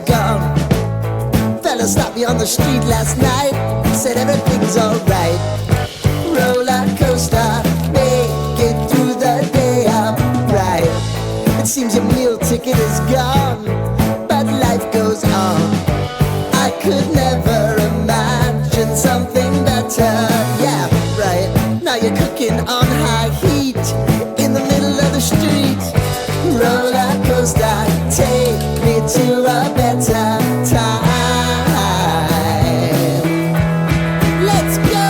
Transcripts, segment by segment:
gone. Fella stopped me on the street last night, said everything's alright. Roller coaster, make it through the day upright. It seems your meal ticket is gone, but life goes on. I could never imagine something better. Yeah, right. Now you're cooking on high heat in the middle of the street. Roller coaster, take me to a better time. Let's go!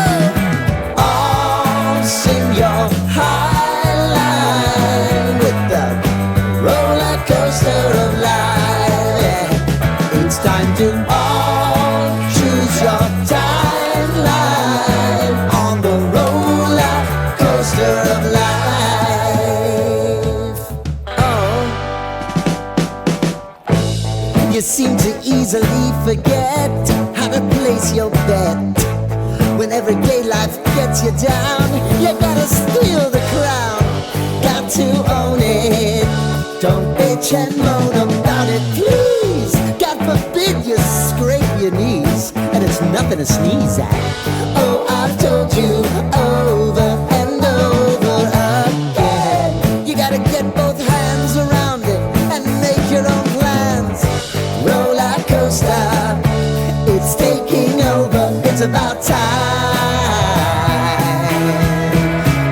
All sing your high line with the roller coaster of life. Yeah. It's time to all choose your timeline on the roller coaster of life. Oh, you seem to easily forget how to place your bet. When everyday life gets you down, you gotta steal the crown. Got to own it. Don't bitch and moan about it, please. God forbid you scrape your knees, and it's nothing to sneeze at. Oh, I've told you over and over again, you gotta get both hands around it and make your own plans. Roller coaster, it's taking over, it's about time.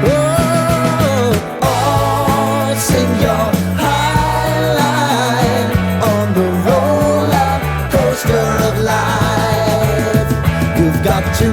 Oh, oh, sing your high line on the roller coaster of life. You've got to